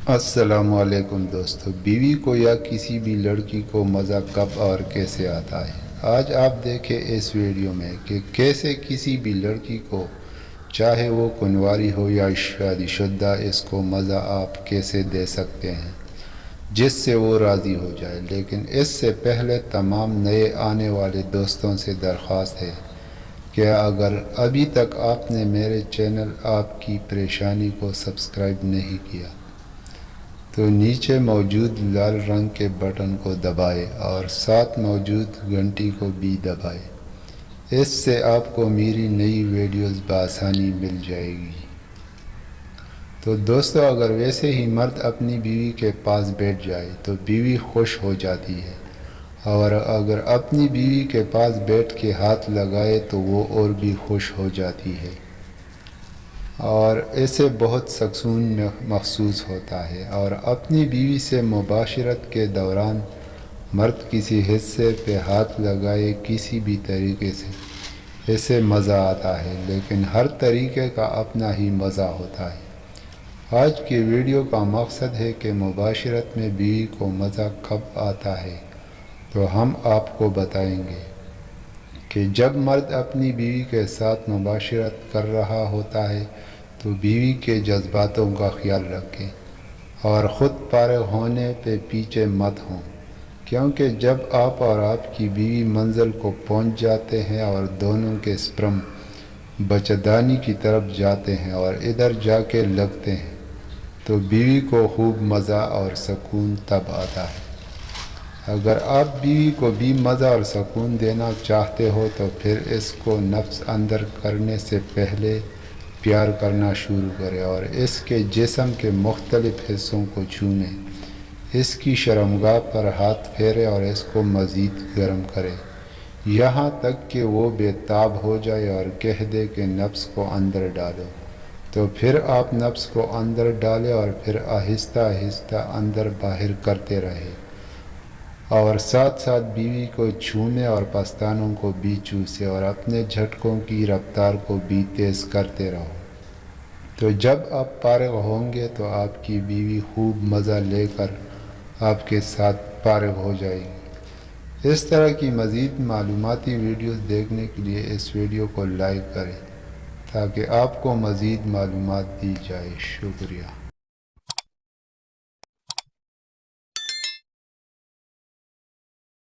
السلام علیکم دوستو، بیوی کو یا کسی بھی لڑکی کو مزہ کب اور کیسے آتا ہے؟ آج آپ دیکھیں اس ویڈیو میں کہ کیسے کسی بھی لڑکی کو، چاہے وہ کنواری ہو یا شادی شدہ، اس کو مزہ آپ کیسے دے سکتے ہیں جس سے وہ راضی ہو جائے۔ لیکن اس سے پہلے تمام نئے آنے والے دوستوں سے درخواست ہے کہ اگر ابھی تک آپ نے میرے چینل آپ کی پریشانی کو سبسکرائب نہیں کیا تو نیچے موجود لال رنگ کے بٹن کو دبائیں اور ساتھ موجود گھنٹی کو بھی دبائیں۔ اس سے آپ کو میری نئی ویڈیوز بآسانی مل جائے گی۔ تو دوستو، اگر ویسے ہی مرد اپنی بیوی کے پاس بیٹھ جائے تو بیوی خوش ہو جاتی ہے، اور اگر اپنی بیوی کے پاس بیٹھ کے ہاتھ لگائے تو وہ اور بھی خوش ہو جاتی ہے اور اسے بہت سکون محسوس ہوتا ہے۔ اور اپنی بیوی سے مباشرت کے دوران مرد کسی حصے پہ ہاتھ لگائے کسی بھی طریقے سے، اسے مزہ آتا ہے، لیکن ہر طریقے کا اپنا ہی مزہ ہوتا ہے۔ آج کی ویڈیو کا مقصد ہے کہ مباشرت میں بیوی کو مزہ کب آتا ہے، تو ہم آپ کو بتائیں گے کہ جب مرد اپنی بیوی کے ساتھ مباشرت کر رہا ہوتا ہے تو بیوی کے جذباتوں کا خیال رکھیں اور خود فارغ ہونے پہ پیچھے مت ہوں، کیونکہ جب آپ اور آپ کی بیوی منزل کو پہنچ جاتے ہیں اور دونوں کے سپرم بچہ‌دانی کی طرف جاتے ہیں اور ادھر جا کے لگتے ہیں تو بیوی کو خوب مزہ اور سکون تب آتا ہے۔ اگر آپ بیوی کو بھی مزہ اور سکون دینا چاہتے ہو تو پھر اس کو نفس اندر کرنے سے پہلے پیار کرنا شروع کریں اور اس کے جسم کے مختلف حصوں کو چھوئیں، اس کی شرمگاہ پر ہاتھ پھیریں اور اس کو مزید گرم کریں، یہاں تک کہ وہ بے تاب ہو جائے اور کہہ دے کہ نفس کو اندر ڈالو۔ تو پھر آپ نفس کو اندر ڈالیں اور پھر آہستہ آہستہ اندر باہر کرتے رہیں اور ساتھ ساتھ بیوی کو چھونے اور پستانوں کو بھی چوسیں اور اپنے جھٹکوں کی رفتار کو بھی تیز کرتے رہو۔ تو جب آپ فارغ ہوں گے تو آپ کی بیوی خوب مزہ لے کر آپ کے ساتھ فارغ ہو جائے گی۔ اس طرح کی مزید معلوماتی ویڈیوز دیکھنے کے لیے اس ویڈیو کو لائک کریں تاکہ آپ کو مزید معلومات دی جائے۔ شکریہ۔